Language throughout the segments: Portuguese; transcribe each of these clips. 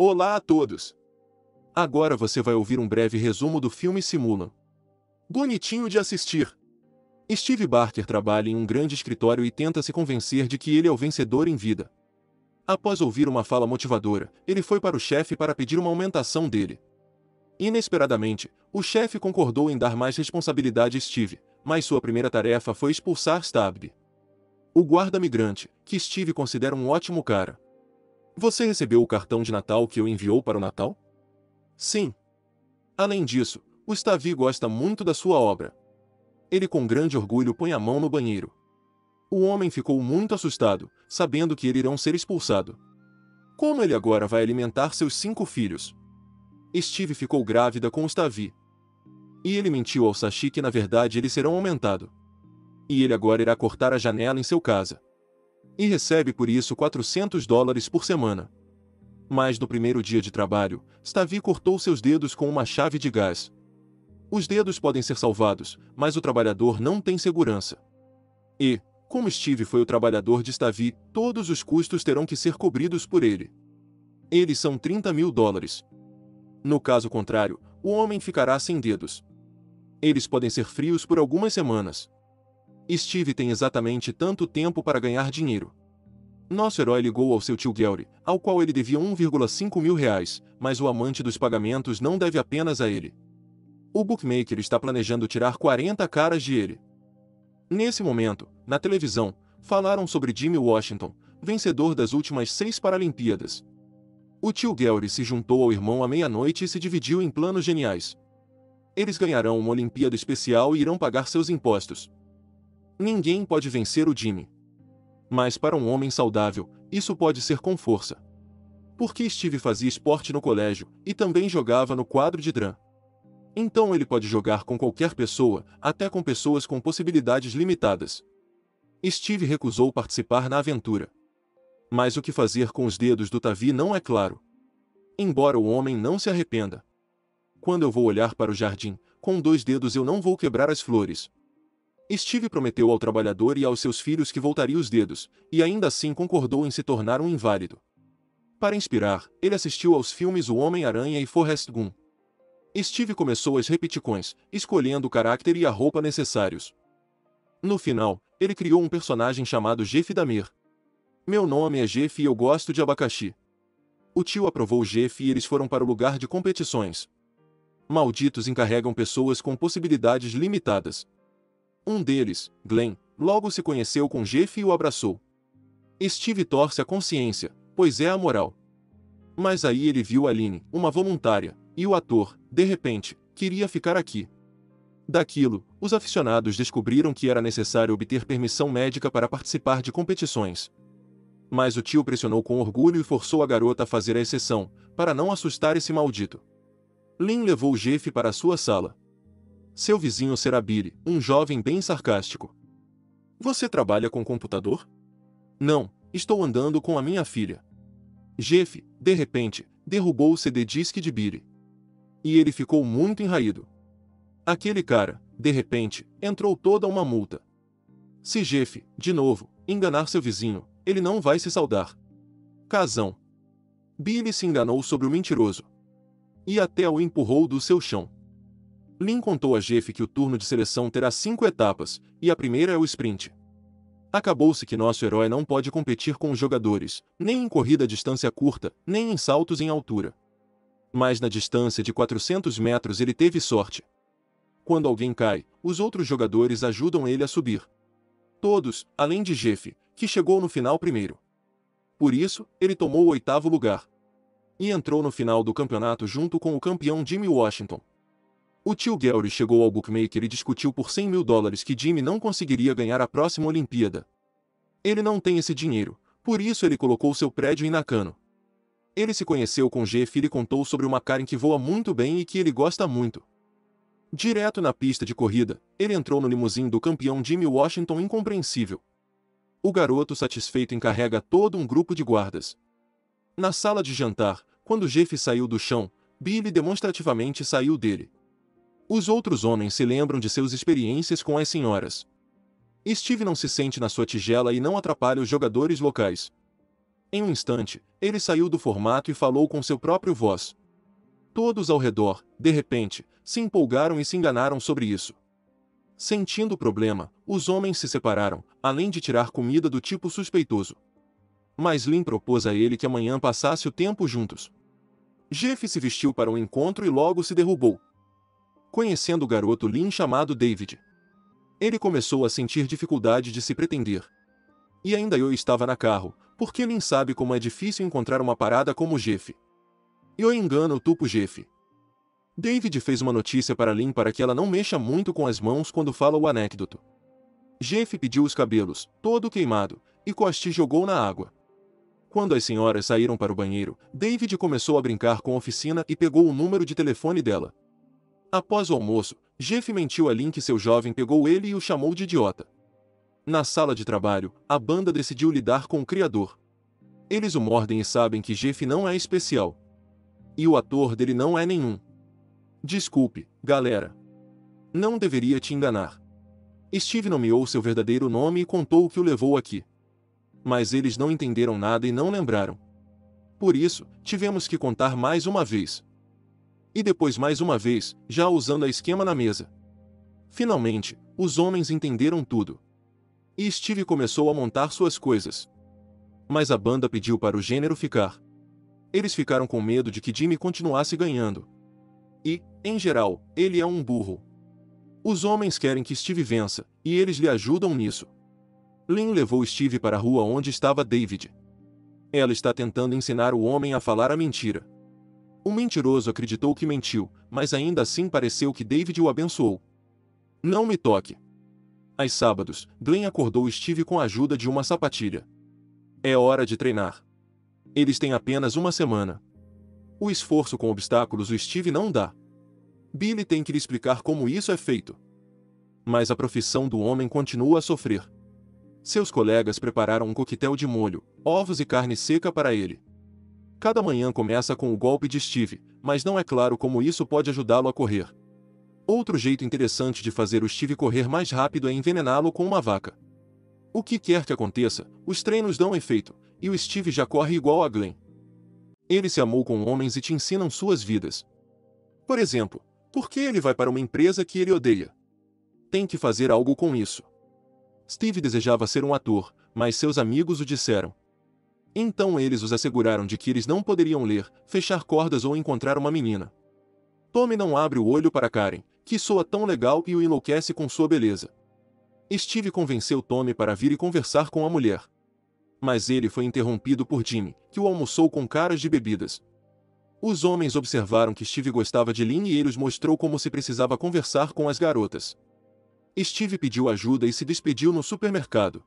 Olá a todos! Agora você vai ouvir um breve resumo do filme Simulan. Bonitinho de assistir. Steve Barker trabalha em um grande escritório e tenta se convencer de que ele é o vencedor em vida. Após ouvir uma fala motivadora, ele foi para o chefe para pedir uma aumentação dele. Inesperadamente, o chefe concordou em dar mais responsabilidade a Steve, mas sua primeira tarefa foi expulsar Stabby, o guarda-migrante, que Steve considera um ótimo cara. Você recebeu o cartão de Natal que eu enviou para o Natal? Sim. Além disso, o Stabby gosta muito da sua obra. Ele com grande orgulho põe a mão no banheiro. O homem ficou muito assustado, sabendo que eles irão ser expulsado. Como ele agora vai alimentar seus 5 filhos? Steve ficou grávida com o Stabby. E ele mentiu ao Sashi que na verdade eles serão aumentados. E ele agora irá cortar a janela em seu casa. E recebe por isso $400 por semana. Mas no primeiro dia de trabalho, Stabby cortou seus dedos com uma chave de gás. Os dedos podem ser salvados, mas o trabalhador não tem segurança. E, como Steve foi o trabalhador de Stabby, todos os custos terão que ser cobridos por ele. Eles são $30.000. No caso contrário, o homem ficará sem dedos. Eles podem ser frios por algumas semanas. Steve tem exatamente tanto tempo para ganhar dinheiro. Nosso herói ligou ao seu tio Gary, ao qual ele devia R$1,5 mil, mas o amante dos pagamentos não deve apenas a ele. O bookmaker está planejando tirar 40 caras de ele. Nesse momento, na televisão, falaram sobre Jimmy Washington, vencedor das últimas 6 Paralimpíadas. O tio Gary se juntou ao irmão à meia-noite e se dividiu em planos geniais. Eles ganharão uma Olimpíada especial e irão pagar seus impostos. Ninguém pode vencer o Jimmy. Mas para um homem saudável, isso pode ser com força. Porque Steve fazia esporte no colégio e também jogava no quadro de drum. Então ele pode jogar com qualquer pessoa, até com pessoas com possibilidades limitadas. Steve recusou participar na aventura. Mas o que fazer com os dedos do Tavi não é claro. Embora o homem não se arrependa. Quando eu vou olhar para o jardim, com 2 dedos eu não vou quebrar as flores. Steve prometeu ao trabalhador e aos seus filhos que voltaria os dedos, e ainda assim concordou em se tornar um inválido. Para inspirar, ele assistiu aos filmes O Homem-Aranha e Forrest Gump. Steve começou as repetições, escolhendo o caráter e a roupa necessários. No final, ele criou um personagem chamado Jeff Dahmer. Meu nome é Jeff e eu gosto de abacaxi. O tio aprovou Jeff e eles foram para o lugar de competições. Malditos encarregam pessoas com possibilidades limitadas. Um deles, Glenn, logo se conheceu com Jeff e o abraçou. Steve torce a consciência, pois é a moral. Mas aí ele viu Aline, uma voluntária, e o ator, de repente, queria ficar aqui. Daquilo, os aficionados descobriram que era necessário obter permissão médica para participar de competições. Mas o tio pressionou com orgulho e forçou a garota a fazer a exceção, para não assustar esse maldito. Lynn levou Jeff para a sua sala. Seu vizinho será Billy, um jovem bem sarcástico. Você trabalha com computador? Não, estou andando com a minha filha. Jeff, de repente, derrubou o CD disc de Billy. E ele ficou muito enraído. Aquele cara, de repente, entrou toda uma multa. Se Jeff, de novo, enganar seu vizinho, ele não vai se saudar. Casão. Billy se enganou sobre o mentiroso. E até o empurrou do seu chão. Lynn contou a Jeff que o turno de seleção terá 5 etapas, e a primeira é o sprint. Acabou-se que nosso herói não pode competir com os jogadores, nem em corrida a distância curta, nem em saltos em altura. Mas na distância de 400 metros ele teve sorte. Quando alguém cai, os outros jogadores ajudam ele a subir. Todos, além de Jeff, que chegou no final primeiro. Por isso, ele tomou o 8º lugar. E entrou no final do campeonato junto com o campeão Jimmy Washington. O tio Gary chegou ao bookmaker e discutiu por $100 mil que Jimmy não conseguiria ganhar a próxima Olimpíada. Ele não tem esse dinheiro, por isso ele colocou seu prédio em Nakano. Ele se conheceu com Jeff e lhe contou sobre uma Karen que voa muito bem e que ele gosta muito. Direto na pista de corrida, ele entrou no limusine do campeão Jimmy Washington incompreensível. O garoto satisfeito encarrega todo um grupo de guardas. Na sala de jantar, quando Jeff saiu do chão, Billy demonstrativamente saiu dele. Os outros homens se lembram de suas experiências com as senhoras. Steve não se sente na sua tigela e não atrapalha os jogadores locais. Em um instante, ele saiu do formato e falou com seu próprio voz. Todos ao redor, de repente, se empolgaram e se enganaram sobre isso. Sentindo o problema, os homens se separaram, além de tirar comida do tipo suspeitoso. Mas Lynn propôs a ele que amanhã passasse o tempo juntos. Jeff se vestiu para o encontro e logo se derrubou. Conhecendo o garoto Lynn chamado David, ele começou a sentir dificuldade de se pretender. E ainda eu estava na carro, porque Lynn sabe como é difícil encontrar uma parada como Jeff. Eu engano o tupo Jeff. David fez uma notícia para Lynn para que ela não mexa muito com as mãos quando fala o aneddoto. Jeff pediu os cabelos, todo queimado, e Costi jogou na água. Quando as senhoras saíram para o banheiro, David começou a brincar com a oficina e pegou o número de telefone dela. Após o almoço, Jeff mentiu a Lynn que seu jovem pegou ele e o chamou de idiota. Na sala de trabalho, a banda decidiu lidar com o criador. Eles o mordem e sabem que Jeff não é especial. E o ator dele não é nenhum. Desculpe, galera. Não deveria te enganar. Steve nomeou seu verdadeiro nome e contou o que o levou aqui. Mas eles não entenderam nada e não lembraram. Por isso, tivemos que contar mais uma vez. E depois mais uma vez, já usando a esquema na mesa. Finalmente, os homens entenderam tudo. E Steve começou a montar suas coisas. Mas a banda pediu para o gênero ficar. Eles ficaram com medo de que Jimmy continuasse ganhando. E, em geral, ele é um burro. Os homens querem que Steve vença, e eles lhe ajudam nisso. Lynn levou Steve para a rua onde estava David. Ela está tentando ensinar o homem a falar a mentira. O mentiroso acreditou que mentiu, mas ainda assim pareceu que David o abençoou. Não me toque. Aos sábados, Glenn acordou Steve com a ajuda de uma sapatilha. É hora de treinar. Eles têm apenas uma semana. O esforço com obstáculos o Steve não dá. Billy tem que lhe explicar como isso é feito. Mas a profissão do homem continua a sofrer. Seus colegas prepararam um coquetel de molho, ovos e carne seca para ele. Cada manhã começa com o golpe de Steve, mas não é claro como isso pode ajudá-lo a correr. Outro jeito interessante de fazer o Steve correr mais rápido é envenená-lo com uma vaca. O que quer que aconteça, os treinos dão efeito, e o Steve já corre igual a Glenn. Ele se amou com homens e te ensinam suas vidas. Por exemplo, por que ele vai para uma empresa que ele odeia? Tem que fazer algo com isso. Steve desejava ser um ator, mas seus amigos o disseram. Então eles os asseguraram de que eles não poderiam ler, fechar cordas ou encontrar uma menina. Tommy não abre o olho para Karen, que soa tão legal e o enlouquece com sua beleza. Steve convenceu Tommy para vir e conversar com a mulher. Mas ele foi interrompido por Jimmy, que o almoçou com caras de bebidas. Os homens observaram que Steve gostava de Lynn e ele os mostrou como se precisava conversar com as garotas. Steve pediu ajuda e se despediu no supermercado.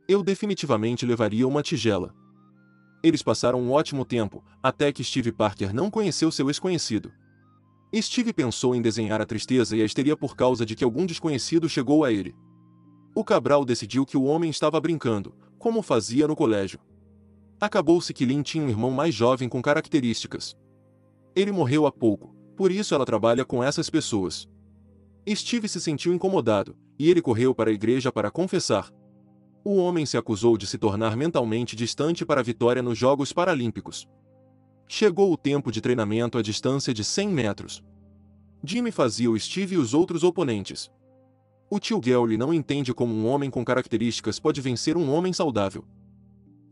Eu definitivamente levaria uma tigela. Eles passaram um ótimo tempo, até que Steve Parker não conheceu seu ex-conhecido. Steve pensou em desenhar a tristeza e a histeria por causa de que algum desconhecido chegou a ele. O Cabral decidiu que o homem estava brincando, como fazia no colégio. Acabou-se que Lynn tinha um irmão mais jovem com características. Ele morreu há pouco, por isso ela trabalha com essas pessoas. Steve se sentiu incomodado, e ele correu para a igreja para confessar. O homem se acusou de se tornar mentalmente distante para a vitória nos Jogos Paralímpicos. Chegou o tempo de treinamento à distância de 100 metros. Jimmy fazia o Steve e os outros oponentes. O tio Gary não entende como um homem com características pode vencer um homem saudável.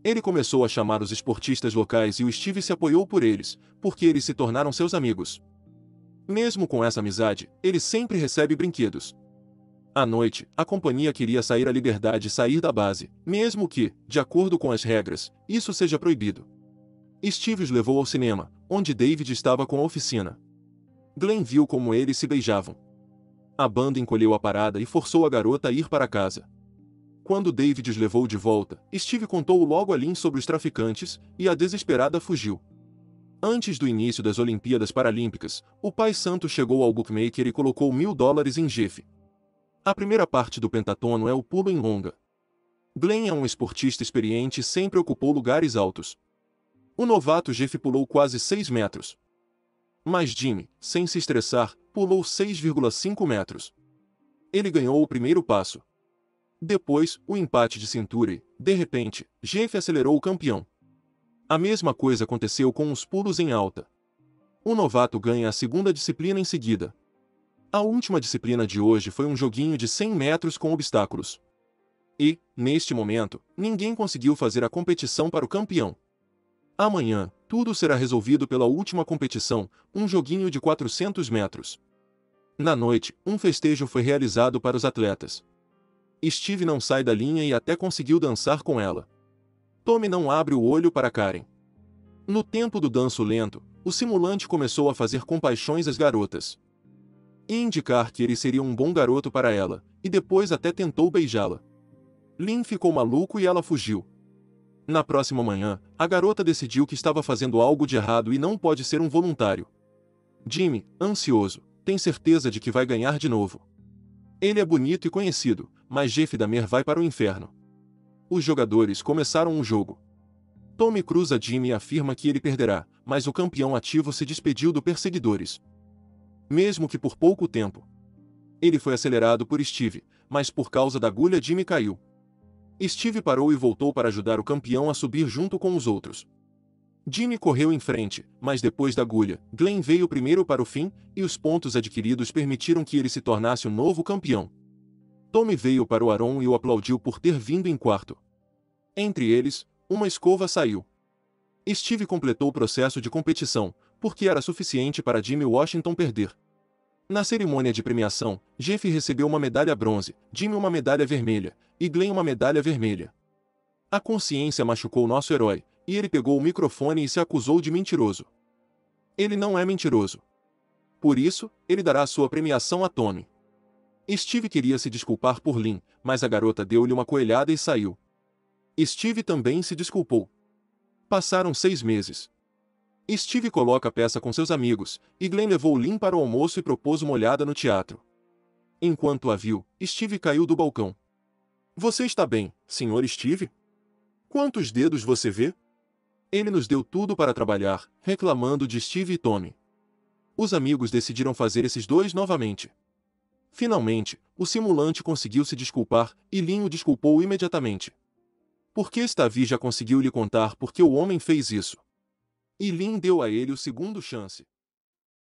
Ele começou a chamar os esportistas locais e o Steve se apoiou por eles, porque eles se tornaram seus amigos. Mesmo com essa amizade, ele sempre recebe brinquedos. À noite, a companhia queria sair à liberdade e sair da base, mesmo que, de acordo com as regras, isso seja proibido. Steve os levou ao cinema, onde David estava com a oficina. Glenn viu como eles se beijavam. A banda encolheu a parada e forçou a garota a ir para casa. Quando David os levou de volta, Steve contou logo a Lynn sobre os traficantes, e a desesperada fugiu. Antes do início das Olimpíadas Paralímpicas, o pai santo chegou ao bookmaker e colocou $1.000 em Jeff. A primeira parte do pentatono é o pulo em longa. Glenn é um esportista experiente e sempre ocupou lugares altos. O novato Jeff pulou quase 6 metros. Mas Jimmy, sem se estressar, pulou 6,5 metros. Ele ganhou o primeiro passo. Depois, o empate de cintura e, de repente, Jeff acelerou o campeão. A mesma coisa aconteceu com os pulos em alta. O novato ganha a segunda disciplina em seguida. A última disciplina de hoje foi um joguinho de 100 metros com obstáculos. E, neste momento, ninguém conseguiu fazer a competição para o campeão. Amanhã, tudo será resolvido pela última competição, um joguinho de 400 metros. Na noite, um festejo foi realizado para os atletas. Steve não sai da linha e até conseguiu dançar com ela. Tommy não abre o olho para Karen. No tempo do danço lento, o simulante começou a fazer compaixões às garotas. E indicar que ele seria um bom garoto para ela, e depois até tentou beijá-la. Lynn ficou maluco e ela fugiu. Na próxima manhã, a garota decidiu que estava fazendo algo de errado e não pode ser um voluntário. Jimmy, ansioso, tem certeza de que vai ganhar de novo. Ele é bonito e conhecido, mas Jeff Dahmer vai para o inferno. Os jogadores começaram um jogo. Tommy cruza Jimmy e afirma que ele perderá, mas o campeão ativo se despediu dos perseguidores. Mesmo que por pouco tempo. Ele foi acelerado por Steve, mas por causa da agulha Jimmy caiu. Steve parou e voltou para ajudar o campeão a subir junto com os outros. Jimmy correu em frente, mas depois da agulha, Glenn veio primeiro para o fim, e os pontos adquiridos permitiram que ele se tornasse o novo campeão. Tommy veio para o Aaron e o aplaudiu por ter vindo em quarto. Entre eles, uma escova saiu. Steve completou o processo de competição, porque era suficiente para Jimmy Washington perder. Na cerimônia de premiação, Jeff recebeu uma medalha bronze, Jimmy uma medalha vermelha, e Glenn uma medalha vermelha. A consciência machucou nosso herói, e ele pegou o microfone e se acusou de mentiroso. Ele não é mentiroso. Por isso, ele dará sua premiação a Tommy. Steve queria se desculpar por Lynn, mas a garota deu-lhe uma coelhada e saiu. Steve também se desculpou. Passaram 6 meses. Steve coloca a peça com seus amigos, e Glenn levou Lynn para o almoço e propôs uma olhada no teatro. Enquanto a viu, Steve caiu do balcão. Você está bem, Sr. Steve? Quantos dedos você vê? Ele nos deu tudo para trabalhar, reclamando de Steve e Tommy. Os amigos decidiram fazer esses dois novamente. Finalmente, o simulante conseguiu se desculpar, e Lynn o desculpou imediatamente. Porque Stavi já conseguiu lhe contar por que o homem fez isso. E Lynn deu a ele o segundo chance.